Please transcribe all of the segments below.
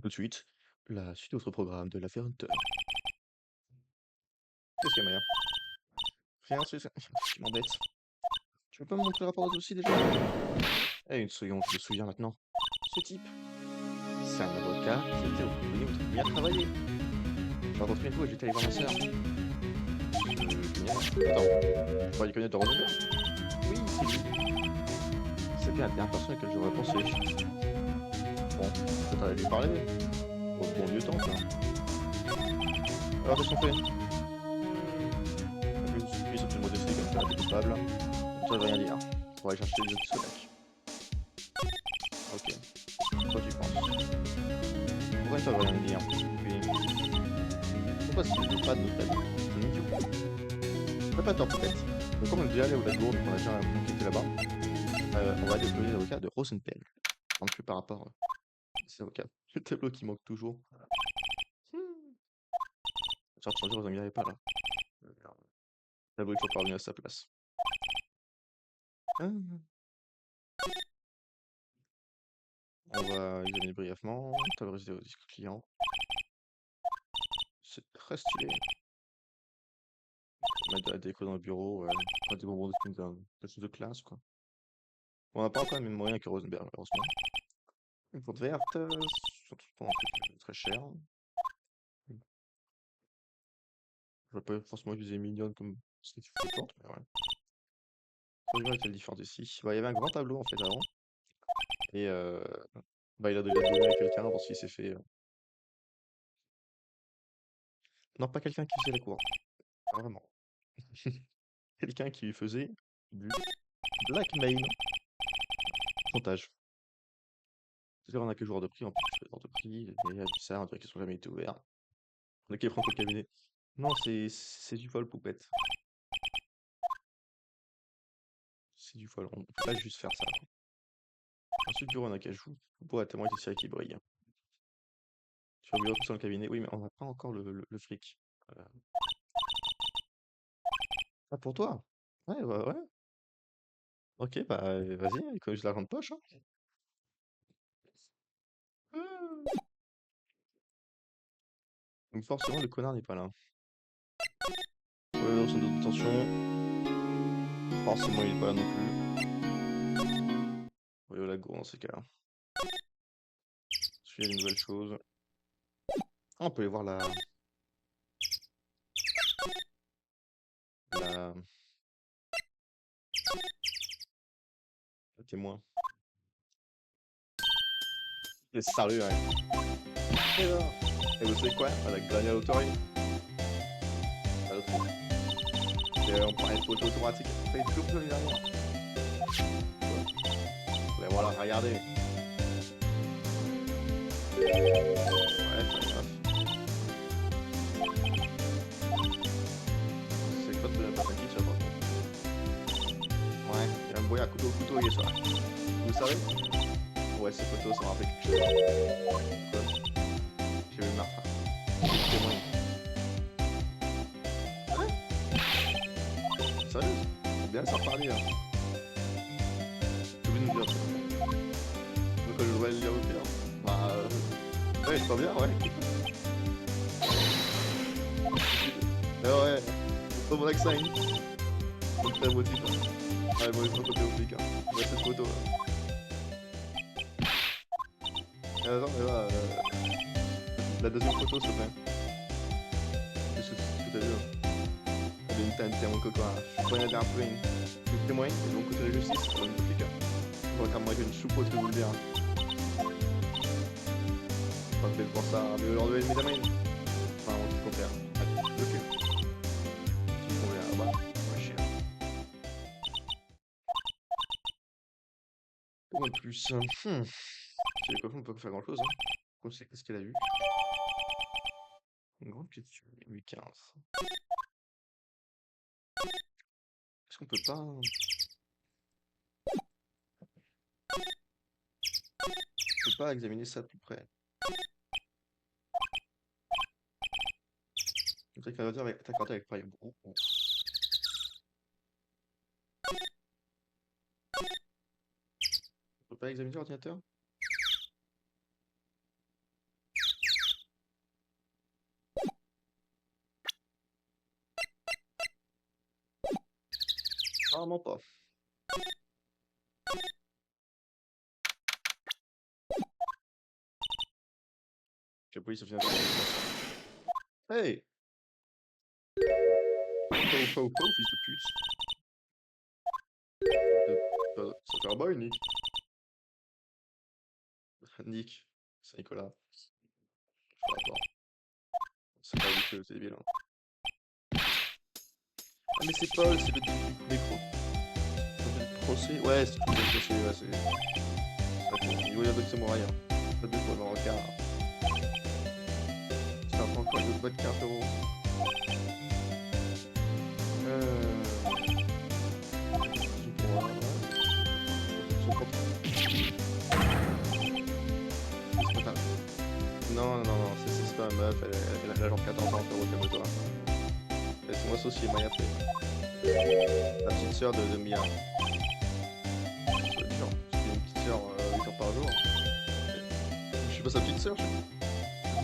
Tout de suite, la suite de votre programme de la Hunter. Qu'est-ce qu'il y a, Maya? Rien, c'est ça qui m'embête. Tu veux pas me montrer le rapport aussi déjà? Eh, une seconde, je me souviens maintenant. Ce type, c'est un avocat qui était au Royaume-Uni où Trimia travaillait. J'ai rencontré une fois et j'étais allé voir ma sœur. Génial. Attends, tu crois qu'il connaît de Rosenberg? Oui, c'est lui. C'est bien la dernière personne à laquelle j'aurais pensé. Bon, peut-être aller lui parler. Au bon vieux temps, quoi. Alors, qu'est-ce qu'on fait? Lui, c'est une modestie comme ça, t'es coupable. Ça veut rien dire. Faudrait chercher les autres Sodak. Ok, toi tu penses. Pourquoi ça veut rien dire? Puis, pourquoi ce n'est pas de notre avis? C'est un idiot. T'as pas tort peut-être. Mais comme on est déjà allé au lac Gourd, qu'on a déjà enquêté là-bas, on va déployer l'avocat de Rosenpel. En plus par rapport à ces avocats. Le tableau qui manque toujours. Genre, de changer, Rosenberg n'est pas là. Le tableau est toujours pas revenu à sa place. Ah. On va examiner brièvement. Table résidée au disque client. C'est très stylé. Mettre de la déco dans le bureau, pas des bonbons de quelque chose de classe, quoi. On n'a pas encore les mêmes moyens que Rosenberg, malheureusement. Une porte verte, surtout pas un truc très cher. Je vais pas forcément utiliser mignonne comme ce qui fait porte, mais ouais. Rosenberg est-elle différente ici? Bah, il y avait un grand tableau en fait avant, et bah, il a donné à quelqu'un parce qu'il s'est fait. Non, pas quelqu'un qui faisait la cour, pas vraiment. Quelqu'un qui lui faisait du blackmail. Montage. C'est-à-dire, on a que joueur de prix, en plus, joueur de prix, et ça, on dirait qu'ils sont jamais été ouverts. On a qu'à prendre le cabinet. Non, c'est du vol, poupette. C'est du vol, on peut pas juste faire ça, quoi. Ensuite, bureau en acajou. Pour tellement été ciré qui brille. Sur le bureau, tout ça dans le cabinet. Oui, mais on n'a pas encore le fric. Euh, Ah, pour toi? Ouais, bah ouais. Ok, bah vas-y, écoute, je l'argent de poche, hein. Ah. Donc forcément, le connard n'est pas là. Ouais, dans son détention. Forcément, il est pas là non plus. Oui, au lago, dans ces cas-là. Est-ce qu'il y a des nouvelles choses? Ah, on peut aller voir la, le témoin. Les sérieux, hein. Et là, et vous savez quoi? Avec Daniel Autori, pas le truc. Et on parlait de photo automatique. On fait tout l'année dernière. Mais voilà, regardez. Ouais, fair enough. C'est quoi de la personne qui tire par contre? Ouais, il y a un boy à couteau au couteau, il est ça. Vous savez? Ouais, ces photos, ça me rappelle quelque chose. Quoi? J'ai vu Martha. Il témoigne. Sérieux? C'est bien ça reparler, hein. Tu veux nous dire ça? Donc, je dois le lire au pire. Bah, ouais, c'est pas bien, ouais. Ah ouais, c'est pas mon accent, hein. Donc, très motif, hein. Ouais, bon, il faut côté oblique, hein. Ouais, cette photo, là. Attends, mais là, la deuxième photo, s'il te plaît. Qu'est-ce que t'as vu, là? Allez, mon coco, hein. Je suis poignardé un peu, hein. Le témoin, et de mon côté de la justice, c'est une flic, hein. Je regarde moi avec une choupeau, que vous le dire, hein. Pas fait pour ça, mais aujourd'hui, mes amis. Enfin, on se compare. Ok. Tu me conviens, voilà. Ouais, chier. Pour de plus. Chez les copains, on peut pas faire grand chose, hein. On sait qu'est-ce qu'elle a vu. Une grande question. 8-15. Est-ce qu'on peut pas. On peut pas examiner ça de plus près? Le truc est accordé avec Prime. On peut pas examiner l'ordinateur? Apparemment pas. La police au final. Hey! Faux, fils de pute. Ça fait un boy, Nick. Nick. C'est Nicolas. Je sais pas. C'est pas lui que c'est débile. Hein. Ah mais c'est Paul, c'est le micro. Le procès. Ouais, c'est tout le procès, ouais, c'est. Il y a d'autres samouraïs. Hein. Pas de fois dans le cas. C'est un point quoi, de vodka, frérot. Non, c'est pas une meuf, elle a genre 14 ans, frérot, calme-toi. Elles sont associées, Maya fait. La petite sœur de Mia. C'est dur, c'est une petite sœur 8 heures par jour. Je suis pas sa petite sœur, je suis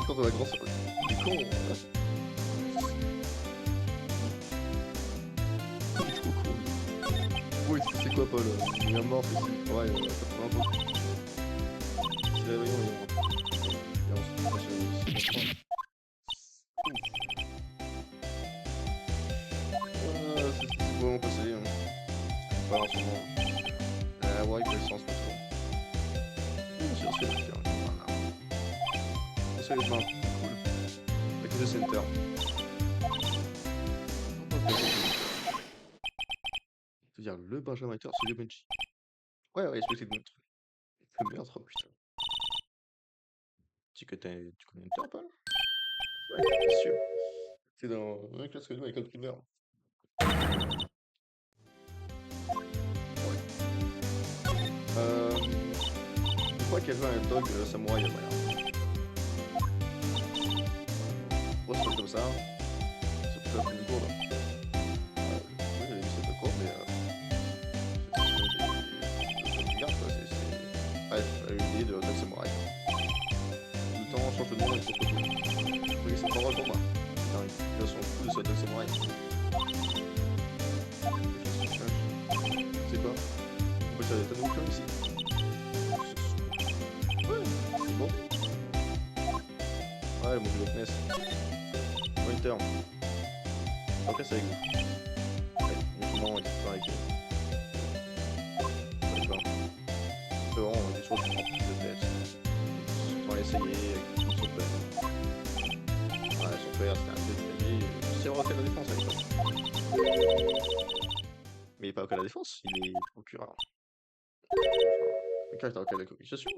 quand on a grand sœur. Il est con, là. Il est trop con. Oui, c'est quoi, Paul? Il est mort, il travaille 80 ans. C'est réveillon, il est mort. Et ensuite, c'est vraiment passé. Hein. Pas en ce moment. Ouais, quel sens, plutôt. Bien sûr, c'est le pire. Voilà. Sérieusement, cool. Avec le center. C'est-à-dire le Benjamin Hunter, c'est le Benji. Ouais, respectez notre. Le meurtre, putain. Tu connais Hunter, Paul? Ouais, bien sûr. C'est dans la classe que nous à l'école primaire. Ouais. Je crois qu'elle veut un dog samouraï à Maya. Pourquoi c'est pas comme ça? C'est tout à fait une courbe. Oui, j'avais vu cette courbe, mais c'est une garde, quoi. Bref, une idée de dog samouraï. Tout le temps, on change de nom et pour tout. Oui, c'est pas drôle pour moi. Ils sont fous de ce dog samouraï. C'est quoi? On peut faire des tonnes de bouquins ici. Ouais, c'est bon. Ouais, mon jeu de Ness. Winter. Ok, c'est avec vous. Ouais, uniquement, discutant avec eux. D'accord. C'est vraiment des choses qui prennent plus de tête. Ils ont essayé avec son père. Ouais, son père, c'était un peu de famille. C'est vrai qu'à la défense à l'époque. Mais il est pas avocat à la défense, il est procureur. Le cas est avocat de la communication.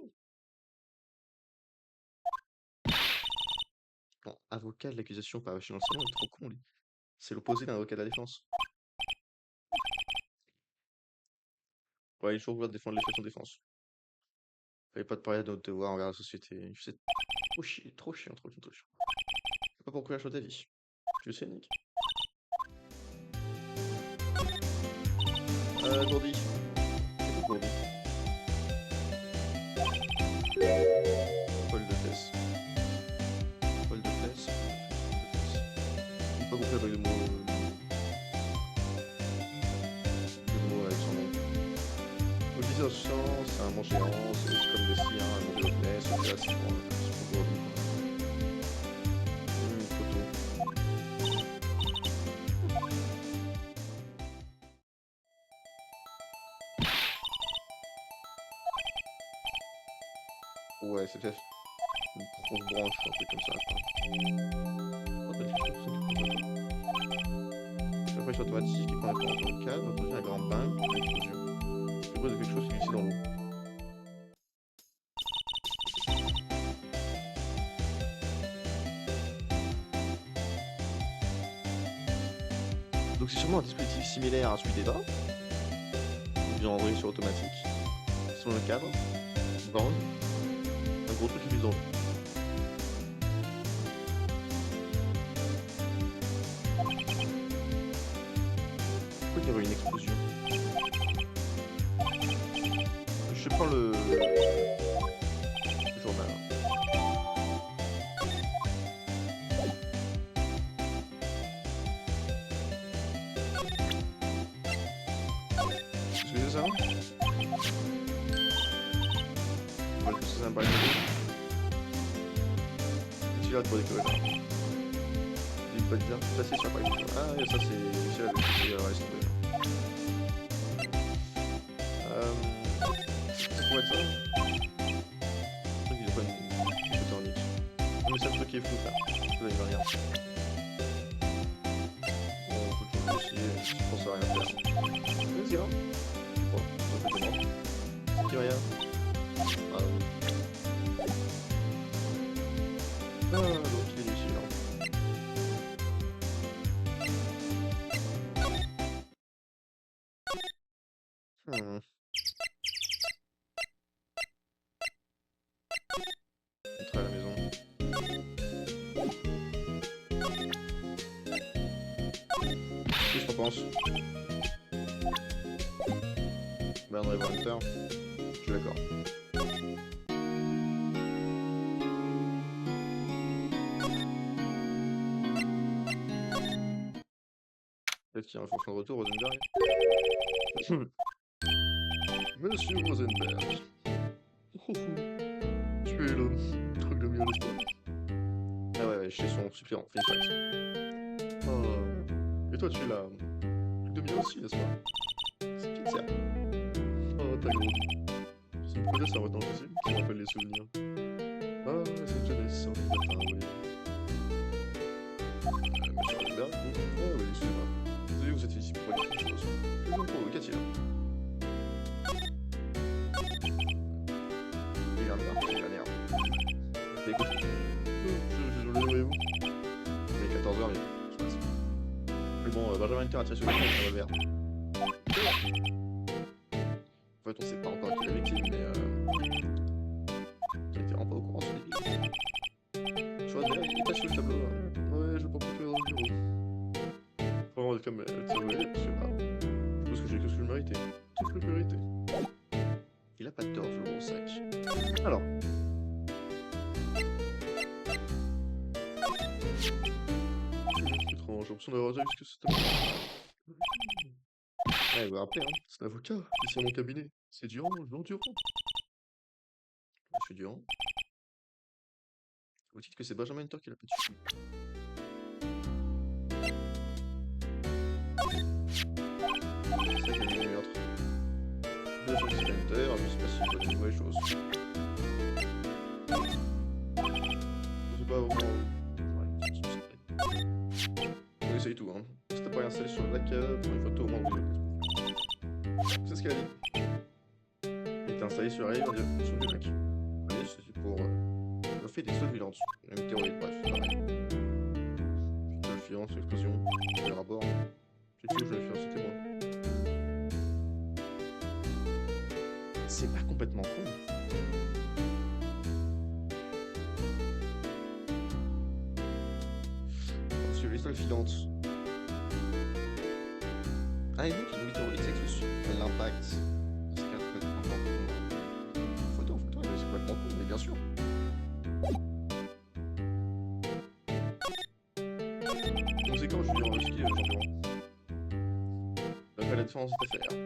Non, avocat de l'accusation, pas avocat dans le salon, il est trop con lui. C'est l'opposé d'un avocat de la défense. Ouais, il est toujours vouloir défendre les faits de son défense. Fallait pas te parler de notre devoir envers la société. C'est trop chiant, trop chiant, trop chiant. Je sais pas pourquoi il a choisi ta vie. Tu le sais, Nick? Gourdi. C'est quoi Gourdi? Paul de fesses. Paul de fesses. J'ai pas compris avec le mot. Le mot avec son nom. Au 1900, c'est un mont géant, c'est comme le sien, un mont de Loch Ness, c'est là, c'est pour Gourdi. Photo. Ouais, c'est peut-être une grosse branche, un truc comme ça, quoi. Oh, t'as dit que c'est la flèche automatique et quand elle prend dans le cadre, on produit un grand bang, une explosion. Le bruit de quelque chose qui glisse dans l'eau. Donc c'est sûrement un dispositif similaire à celui d'Eva, ou bien envoyé sur automatique. Selon le cadre, bang, un gros truc qui glisse dans l'eau. Pourquoi il y aurait une explosion? Je prends le journal. ça? On va le pousser un bail de tu l'as pour décoller là. Dis pas dire, ça c'est sur bail. Ah, et ça c'est Michel avec qui reste. Ça pourrait être ça? Je crois qu'il est pas une tonique. Non, mais c'est un truc qui est flou là. Là, il va rien. Bon, on peut toujours essayer, je pense à rien faire. Vas-y, hein. Bon, ça fait comment? Dis rien. Ah oui. Ah, donc il est ici là. Entrer à la maison. Qu'est-ce que t'en penses? Ben, on va voir Hunter. Je suis d'accord. Peut-être qu'il y a un fonction de retour, Rosenberg. Monsieur Rosenberg. Tu es le truc de mieux, n'est-ce pas? Ah ouais, chez son suppléant, Phoenix Wright. Oh. Et toi, tu es là. Truc de mieux aussi, n'est-ce pas? C'est pizza. Oh, t'as grandi. C'est une promesse à retenir, tu sais, qui me rappelle les souvenirs. Ah, cette jeunesse, en fait, oui. Monsieur Rosenberg? Ah oui, excusez-moi. Vous avez vous êtes ici pour dire quelque chose. Que je me qu'y a-t-il? Il y a un bar, il y a un air. Écoute. Je suis désolé, voyez-vous. Il est 14h, mais je passe. Mais bon, Benjamin Hunter a tiré sur le revolver. En fait, on sait pas encore qui est la victime, mais il était vraiment pas au courant sur les billes. Tu vois, il est pas sur le tableau. Ouais, je peux pas couper dans le bureau. Vraiment, comme tu sais, ouais, je sais pas. Je pense que j'ai que ce que je méritais. Tout ce que je méritais. Il a pas de tort, ce gros sac. Alors. C'est étrange, j'ai l'impression d'avoir déjà vu ce que c'était. Ouais, vous vous rappelez, hein, c'est l'avocat, ici à mon cabinet. C'est Durand, Jean Durand. Monsieur Durand. Vous dites que c'est Benjamin Hunter qui l'a pas tué. C'est ça qui a mis les meurtres. Bien sûr que c'est Hunter, mais c'est pas si bonne une vraie chose. Je sais pas vraiment. Ouais, on essaye tout, hein. Si t'as pas installé sur le lac, pour une photo au moins de. C'est ce qu'elle a dit. Il était installé sur la rive, sur le lac. Oui, c'est pour le fait des sauts violentes. La même théorie, bref, c'est pareil. Putain, le fiance, l'explosion, le rapport. C'est tout, je vais faire, c'était moi. C'est pas complètement con. Parce que l'histoire filante. Ah, et donc, il y a une météorite sexuelle. L'impact. C'est complètement con. Photo, c'est complètement con, mais bien sûr. Conséquent, je suis en ski, Jean Durand. La défense de cette affaire.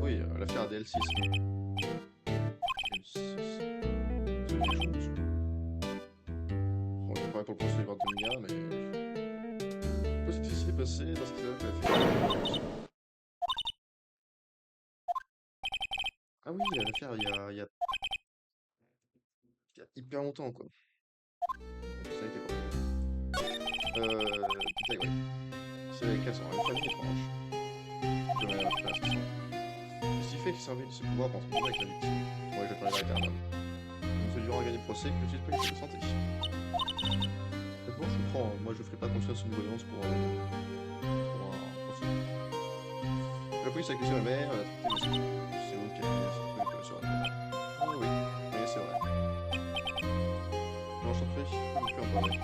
Oui, l'affaire DL6. On va pas pour le procès 21 milliards, mais. Qu'est-ce qui s'est passé dans cette affaire? Ah oui, l'affaire, il y a hyper longtemps, quoi. Ça a été quoi? Putain, ouais. C'est avec une famille étrange. De la assassin. Ce qui fait qu'il servait de ses pouvoirs pour se trouver avec la victime. Ouais, je connais l'éternel. Nous Durand a gagné le procès que le pas de santé. Honnêtement, je comprends, hein. Moi je ferai pas confiance à une voyance pour un procès. La police a accusé ma mère, elle a traité de c'est ok, c'est pas une sur la tête. Ah oui, oui, c'est vrai. Non, je t'en prie, je peux plus en parler.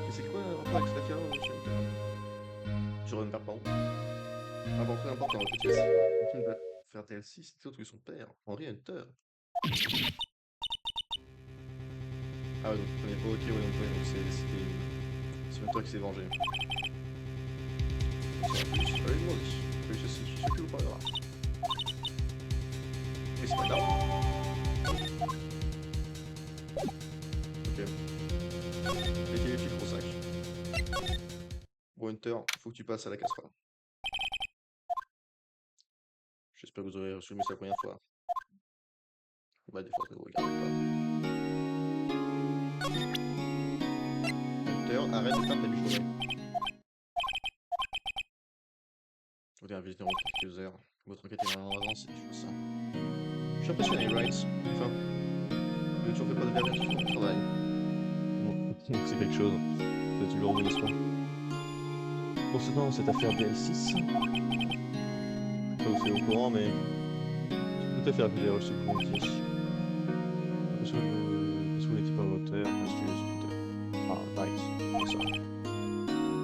Et c'est quoi le rapport avec cette affaire, monsieur Hunter? Je reviens pas. Un portrait important dans la pièce. Le film va faire DLC, c'est autre que son père, Henry Hunter. Ah ouais, donc on est pas ok, ouais, donc c'était C'est même toi qui s'est vengé. Allez, demandez. Je sais que vous parlez là. Mais c'est pas grave. Ok. Mettez les filtres au sac. Bon, Hunter, faut que tu passes à la casserole. J'espère que vous aurez reçu le message la première fois. Bah, des fois, vous regardez pas. Hunter, arrête de faire ta bichonnerie. On vient visiter en quelques heures. Votre enquête est vraiment avancée, je vois ça. Je suis impressionné, right? Enfin, vous ne toujours fait pas de dernière sur le travail. Bon, c'est quelque chose. C'est toujours bon espoir. Concernant cette affaire DL6, je sais pas si vous êtes au courant, mais tout à fait appelé à ce que vous me dites. Parce que vous n'étiez pas volontaire, parce que enfin, right, c'est ça.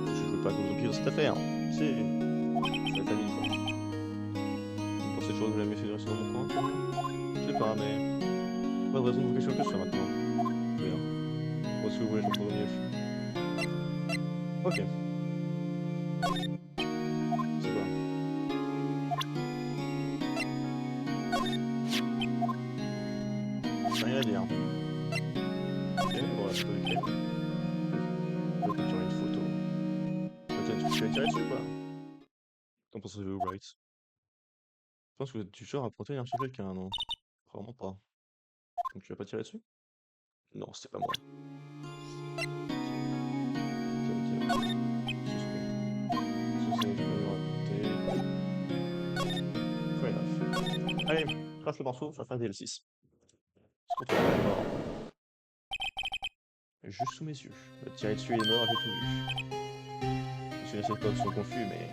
Je veux pas que vous empirez cette affaire. C'est la famille, quoi. Vous pensez toujours que vous l'avez fait rester dans mon coin? Je sais pas, mais pas de raison de vous cacher que ça maintenant. Bien. Moi, si vous voulez, je reprends au mieux. Ok. C'est quoi? J'ai rien à dire. Ok, bon, là, je peux l'écrire. Je peux tirer une photo. Peut-être que tu vas tirer dessus ou pas? Qu'en pensez-vous, Bright? Je pense que vous êtes du genre à pointer un sur quelqu'un, non? Probablement pas. Donc tu vas pas tirer dessus? Non, c'était pas moi. Ok, ok. Suspect. Suspect, je vais le raconter. Fair enough. Allez, trace le morceau, ça va faire DL6. Ce qu'on trouve est mort. Juste sous mes yeux. Le tirer dessus est mort, j'ai tout vu. Je suis resté pas sont confus, mais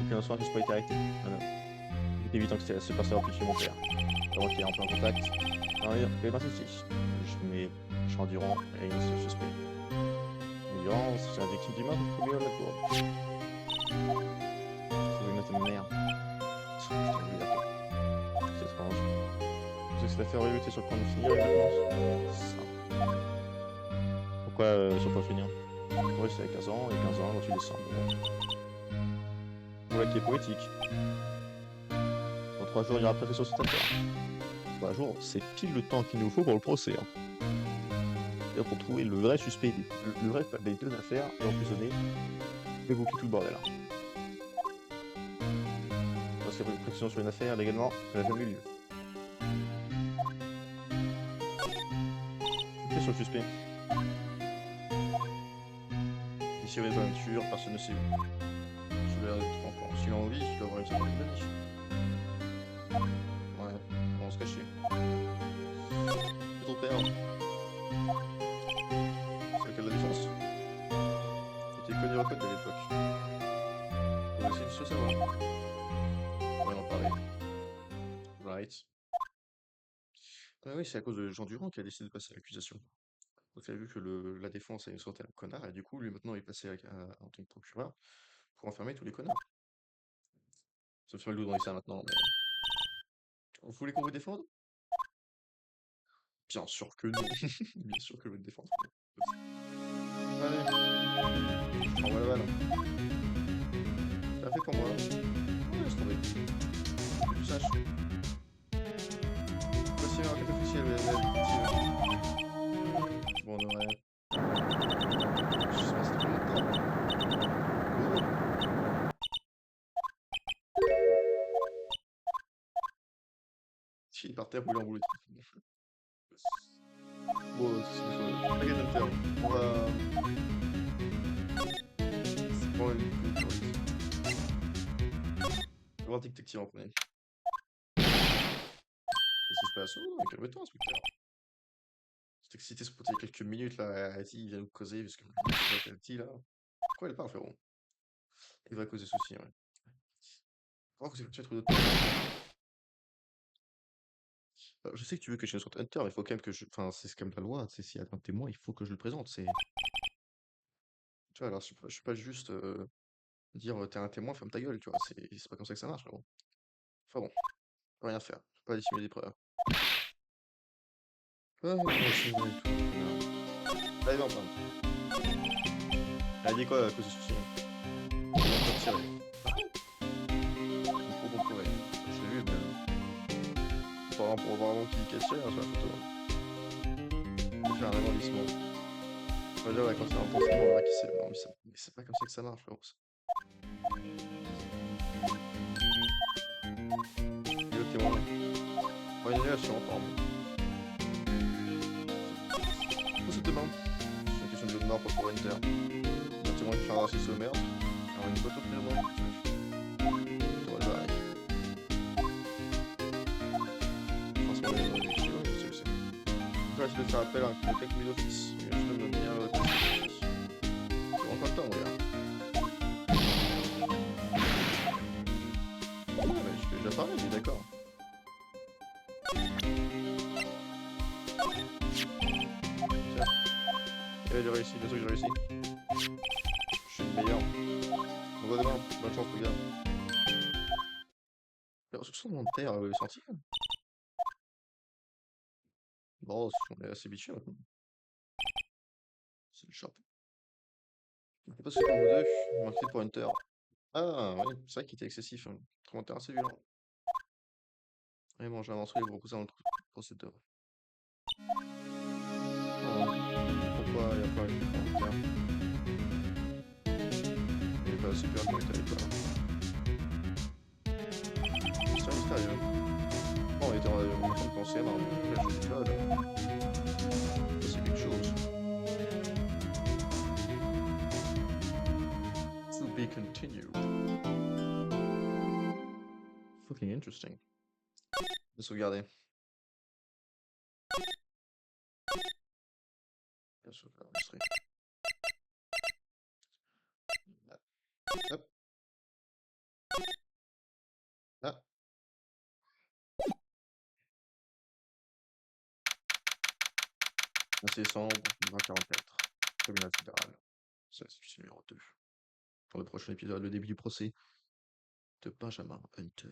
aucun soin n'a pas été arrêté. Voilà. Il est évident que c'était ce passeur plus chez mon père. Avant qu'il est en plein contact. Non, il est pas souci. Mais Jean Durand est ce suspect. Durand, c'est la victime du meurtre commis à la cour. Vous pouvez mettre ma mère. C'est étrange. Vous que cette affaire aurait été sur le point de finir exactement? Ça. Pourquoi sur le point de finir? Oui, c'est à 15 ans, et 15 ans, 28 décembre. Voilà qui est poétique. Dans 3 jours, il y aura pression sur cette affaire. 3 jours, c'est pile le temps qu'il nous faut pour le procès. Hein. Et pour trouver le vrai suspect, le vrai des deux affaires, et emprisonner, et boucler tout le bordel. Hein. Parce qu'il y a une pression sur une affaire, légalement, elle n'a jamais eu lieu. C'est sur le suspect. Ici, dans la nature, personne ne sait où. Je vais être enfant. S'il a envie, il doit avoir une certaine vie. Ouais, on va se cacher. C'est ton père. C'est lequel la défense? Il était connu au code de l'époque. On va essayer de se savoir. On va en parler. Right. Ah oui, c'est à cause de Jean Durand qui a décidé de passer à l'accusation. Donc il a vu que la défense avait sorti un connard, et du coup, lui maintenant, il est passé en tant que procureur pour enfermer tous les connards. Sauf sur le loup dans les seins maintenant, mais... Vous voulez qu'on vous défende? Bien sûr que non. Bien sûr que je vais te défendre. Allez. Envoie la balle. T'as fait pour moi. Ouais, laisse tomber. Que tu saches. Voici une enquête officielle, la détective. Bon, on aurait... Je sais pas si c'était combien de temps. Il est par terre, brûlé en boulot. Bon, c'est t'inquiète, Hunter. On va... C'est pas une chose. On va voir détective en premier. Qu'est-ce qui se passe? Oh, calme-toi, inspecteur. C'est excité ce pote il y a quelques minutes là. Vas-y, il vient nous causer parce que le petit là. Pourquoi il parle, frérot? Il va causer souci, ouais. Pourquoi que tu as trouvé d'autres... Je sais que tu veux que je sorte Hunter, mais il faut quand même que je. Enfin, c'est comme la loi, tu sais, s'il y a un témoin, il faut que je le présente. C'est. Tu vois, alors je suis pas juste dire t'es un témoin, ferme ta gueule, tu vois. C'est pas comme ça que ça marche, frérot. Enfin bon, on peut rien faire. Je peux pas dissimuler des preuves. Ah, moi aussi, ouais, tout. Allez, viens, on parle. Elle a dit quoi à cause du souci? Elle a pas tiré. Trop bon pour elle. Je l'ai vu, mais pour vraiment qui tire sur la photo. Je vais faire un agrandissement. On va dire, ouais, quand il y a un point, on verra qui c'est. Non, mais c'est pas comme ça que ça marche, frérot. Le témoin. Ouais, une annulation, pardon. Pour cette demande, c'est une question de jeu de mort pour Inter. Un témoin qui fait un raciste au meurtre. Alors, une photo de témoin. Dommage, franchement, c'est. Je vais essayer de faire appel à quelques mille offices. Je vais me tenir c'est encore le temps, regarde. Ouais, mais je t'ai déjà parlé, mais d'accord. Tiens. Et j'ai réussi, bien sûr que j'ai réussi. Je suis le meilleur. On voit demain. Bonne chance, les gars. Les ressources de mon terre, vous l'avez senti? Bon, on est assez habitué maintenant. C'est le chapeau. C'est pas super vous deux, marqué pour Hunter. Ah, oui, c'est vrai qu'il était excessif. Hein. Commentaire assez violent. Et bon, j'ai avancé les gros cousins dans le procédure. Ah, pourquoi il n'y a pas eu de commentaire? Il est pas super bien, il pas. C'est un mystérieux. Bon, il était en train de penser à marre. Là, je dis pas, là. C'est quelque chose. To be continued. Fucking interesting. De sauvegarder. Bien sûr, enregistrer. Hop. Ah. Assez sombre, 2044. Tribunal fédéral. C'est numéro 2. Pour le prochain épisode, le début du procès de Benjamin Hunter.